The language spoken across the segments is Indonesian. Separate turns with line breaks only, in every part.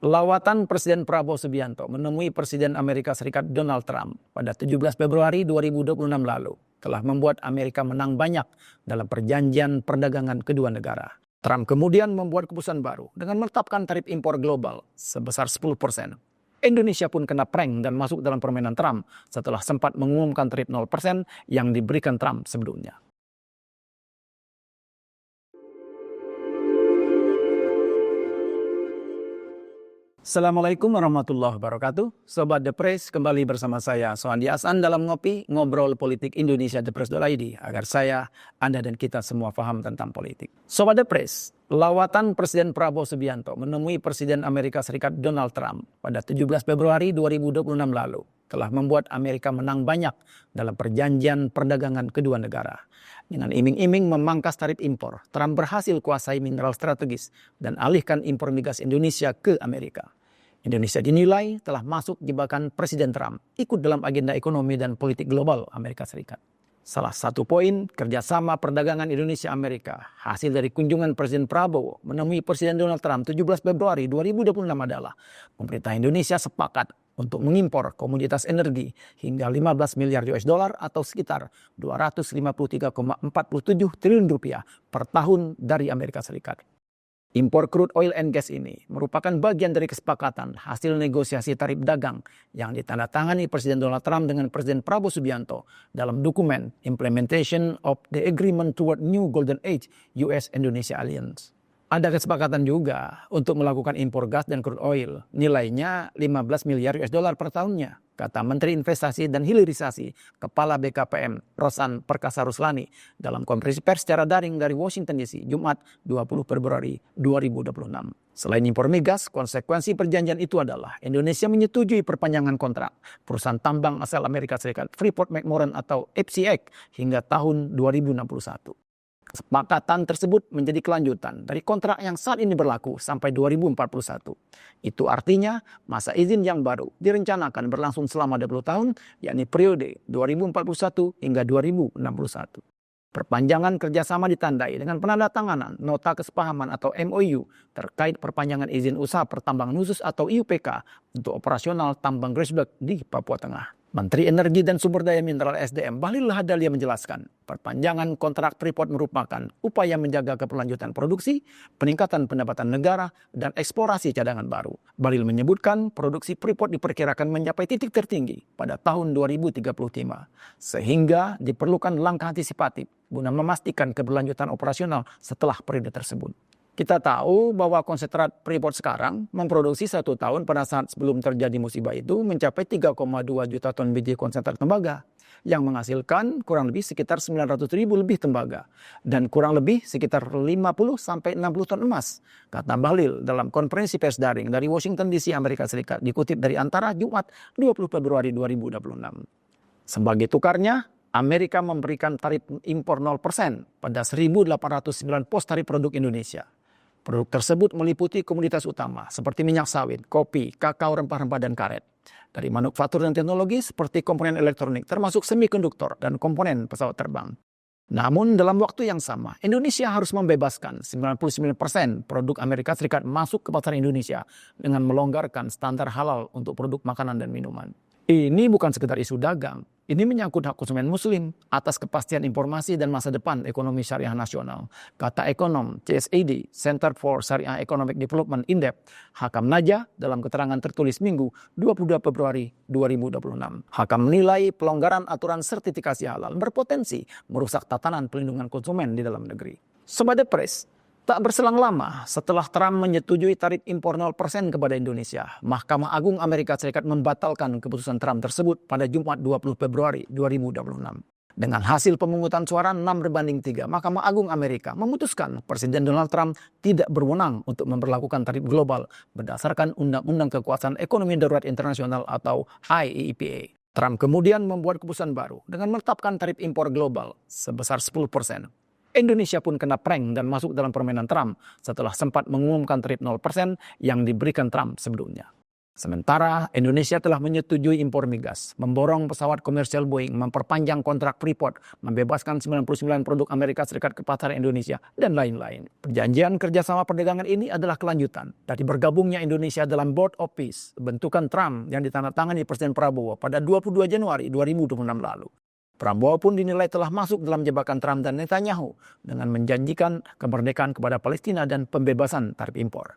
Lawatan Presiden Prabowo Subianto menemui Presiden Amerika Serikat Donald Trump pada 17 Februari 2026 lalu telah membuat Amerika menang banyak dalam perjanjian perdagangan kedua negara. Trump kemudian membuat keputusan baru dengan menetapkan tarif impor global sebesar 10%. Indonesia pun kena prank dan masuk dalam permainan Trump setelah sempat mengumumkan tarif 0% yang diberikan Trump sebelumnya. Assalamualaikum warahmatullahi wabarakatuh. Sobat The Press, kembali bersama saya Sohandi Hasan dalam ngobrol politik Indonesia ThePress.id agar saya, Anda dan kita semua paham tentang politik. Sobat The Press, lawatan Presiden Prabowo Subianto menemui Presiden Amerika Serikat Donald Trump pada 17 Februari 2026 lalu telah membuat Amerika menang banyak dalam perjanjian perdagangan kedua negara. Dengan iming-iming memangkas tarif impor, Trump berhasil kuasai mineral strategis dan alihkan impor migas Indonesia ke Amerika. Indonesia dinilai telah masuk jebakan Presiden Trump ikut dalam agenda ekonomi dan politik global Amerika Serikat. Salah satu poin kerjasama perdagangan Indonesia-Amerika hasil dari kunjungan Presiden Prabowo menemui Presiden Donald Trump 17 Februari 2026 adalah pemerintah Indonesia sepakat untuk mengimpor komoditas energi hingga 15 miliar US dollar atau sekitar 253,47 triliun rupiah per tahun dari Amerika Serikat. Impor crude oil and gas ini merupakan bagian dari kesepakatan hasil negosiasi tarif dagang yang ditandatangani Presiden Donald Trump dengan Presiden Prabowo Subianto dalam dokumen Implementation of the Agreement Toward New Golden Age US-Indonesia Alliance. Ada kesepakatan juga untuk melakukan impor gas dan crude oil, nilainya 15 miliar US dollar per tahunnya, kata Menteri Investasi dan Hilirisasi Kepala BKPM Rosan Perkasa Ruslani dalam konferensi pers secara daring dari Washington DC, Jumat 20 Februari 2026. Selain impor migas, konsekuensi perjanjian itu adalah Indonesia menyetujui perpanjangan kontrak perusahaan tambang asal Amerika Serikat Freeport-McMoRan atau FCX hingga tahun 2061. Kesepakatan tersebut menjadi kelanjutan dari kontrak yang saat ini berlaku sampai 2041. Itu artinya masa izin yang baru direncanakan berlangsung selama 20 tahun, yakni periode 2041 hingga 2061. Perpanjangan kerjasama ditandai dengan penandatanganan Nota Kesepahaman atau MOU terkait perpanjangan izin usaha pertambangan khusus atau IUPK untuk operasional tambang Grassberg di Papua Tengah. Menteri Energi dan Sumber Daya Mineral SDM Bahlil Lahadalia menjelaskan, perpanjangan kontrak Freeport merupakan upaya menjaga keberlanjutan produksi, peningkatan pendapatan negara, dan eksplorasi cadangan baru. Bahlil menyebutkan produksi Freeport diperkirakan mencapai titik tertinggi pada tahun 2035, sehingga diperlukan langkah antisipatif guna memastikan keberlanjutan operasional setelah periode tersebut. Kita tahu bahwa konsentrat Freeport sekarang memproduksi 1 tahun pada saat sebelum terjadi musibah itu mencapai 3,2 juta ton biji konsentrat tembaga yang menghasilkan kurang lebih sekitar 900 ribu lebih tembaga dan kurang lebih sekitar 50 sampai 60 ton emas, kata Bahlil dalam konferensi pers daring dari Washington DC, Amerika Serikat, dikutip dari Antara Jumat 20 Februari 2026. Sebagai tukarnya, Amerika memberikan tarif impor 0% pada 1.809 pos tarif produk Indonesia. Produk tersebut meliputi komoditas utama seperti minyak sawit, kopi, kakao, rempah-rempah, dan karet. Dari manufaktur dan teknologi seperti komponen elektronik termasuk semikonduktor dan komponen pesawat terbang. Namun dalam waktu yang sama, Indonesia harus membebaskan 99% produk Amerika Serikat masuk ke pasar Indonesia dengan melonggarkan standar halal untuk produk makanan dan minuman. Ini bukan sekedar isu dagang, ini menyangkut hak konsumen muslim atas kepastian informasi dan masa depan ekonomi syariah nasional, kata ekonom CSAD, Center for Sharia Economic Development Indep, Hakam Najah dalam keterangan tertulis Minggu 22 Februari 2026. Hakam menilai pelonggaran aturan sertifikasi halal berpotensi merusak tatanan pelindungan konsumen di dalam negeri. Sobat The Press, tak berselang lama setelah Trump menyetujui tarif impor 0% kepada Indonesia, Mahkamah Agung Amerika Serikat membatalkan keputusan Trump tersebut pada Jumat 20 Februari 2026. Dengan hasil pemungutan suara 6-3, Mahkamah Agung Amerika memutuskan Presiden Donald Trump tidak berwenang untuk memberlakukan tarif global berdasarkan Undang-Undang Kekuasaan Ekonomi Darurat Internasional atau IEEPA. Trump kemudian membuat keputusan baru dengan menetapkan tarif impor global sebesar 10%. Indonesia pun kena prank dan masuk dalam permainan Trump setelah sempat mengumumkan tarif 0% yang diberikan Trump sebelumnya. Sementara Indonesia telah menyetujui impor migas, memborong pesawat komersial Boeing, memperpanjang kontrak Freeport, membebaskan 99 produk Amerika Serikat ke pasar Indonesia, dan lain-lain. Perjanjian kerjasama perdagangan ini adalah kelanjutan dari bergabungnya Indonesia dalam Board of Peace, bentukan Trump yang ditandatangani Presiden Prabowo pada 22 Januari 2026 lalu. Prabowo pun dinilai telah masuk dalam jebakan Trump dan Netanyahu dengan menjanjikan kemerdekaan kepada Palestina dan pembebasan tarif impor.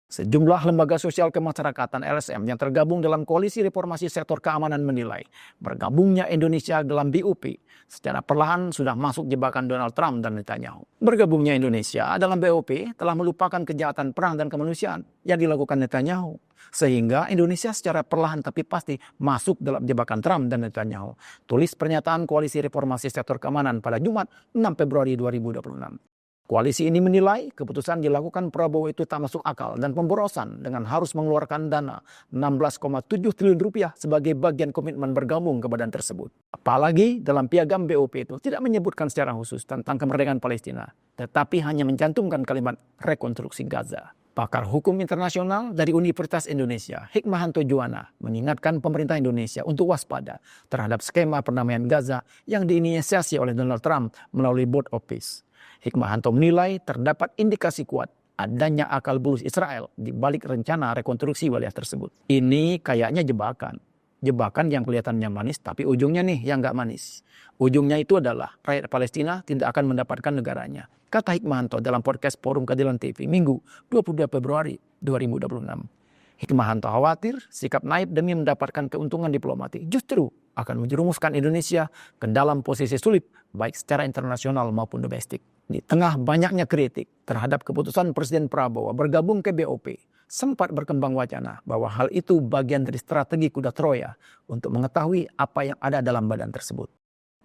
Sejumlah lembaga sosial kemasyarakatan LSM yang tergabung dalam Koalisi Reformasi Sektor Keamanan menilai bergabungnya Indonesia dalam BOP secara perlahan sudah masuk jebakan Donald Trump dan Netanyahu. Bergabungnya Indonesia dalam BOP telah melupakan kejahatan perang dan kemanusiaan yang dilakukan Netanyahu. Sehingga Indonesia secara perlahan tapi pasti masuk dalam jebakan Trump dan Netanyahu. Tulis pernyataan Koalisi Reformasi Sektor Keamanan pada Jumat 6 Februari 2026. Koalisi ini menilai keputusan dilakukan Prabowo itu tak masuk akal dan pemborosan dengan harus mengeluarkan dana 16,7 triliun rupiah sebagai bagian komitmen bergabung ke badan tersebut. Apalagi dalam piagam BOP itu tidak menyebutkan secara khusus tentang kemerdekaan Palestina, tetapi hanya mencantumkan kalimat rekonstruksi Gaza. Pakar hukum internasional dari Universitas Indonesia, Hikmahanto Juwana, mengingatkan pemerintah Indonesia untuk waspada terhadap skema perdamaian Gaza yang diinisiasi oleh Donald Trump melalui Board of Peace. Hikmahanto menilai terdapat indikasi kuat adanya akal bulus Israel di balik rencana rekonstruksi wilayah tersebut. Ini kayaknya jebakan. Jebakan yang kelihatannya manis tapi ujungnya nih yang nggak manis. Ujungnya itu adalah rakyat Palestina tidak akan mendapatkan negaranya. Kata Hikmahanto dalam podcast Forum Keadilan TV Minggu 22 Februari 2026. Hikmahanto khawatir sikap naib demi mendapatkan keuntungan diplomatik justru akan menjerumuskan Indonesia ke dalam posisi sulit baik secara internasional maupun domestik. Di tengah banyaknya kritik terhadap keputusan Presiden Prabowo bergabung ke BOP, sempat berkembang wacana bahwa hal itu bagian dari strategi kuda Troya untuk mengetahui apa yang ada dalam badan tersebut.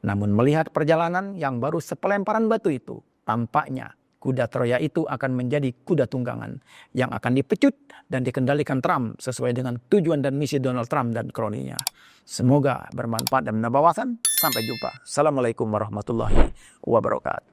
Namun melihat perjalanan yang baru sepelemparan batu itu, tampaknya kuda Troya itu akan menjadi kuda tunggangan yang akan dipecut dan dikendalikan Trump sesuai dengan tujuan dan misi Donald Trump dan kroninya. Semoga bermanfaat dan menambah wawasan. Sampai jumpa. Assalamualaikum warahmatullahi wabarakatuh.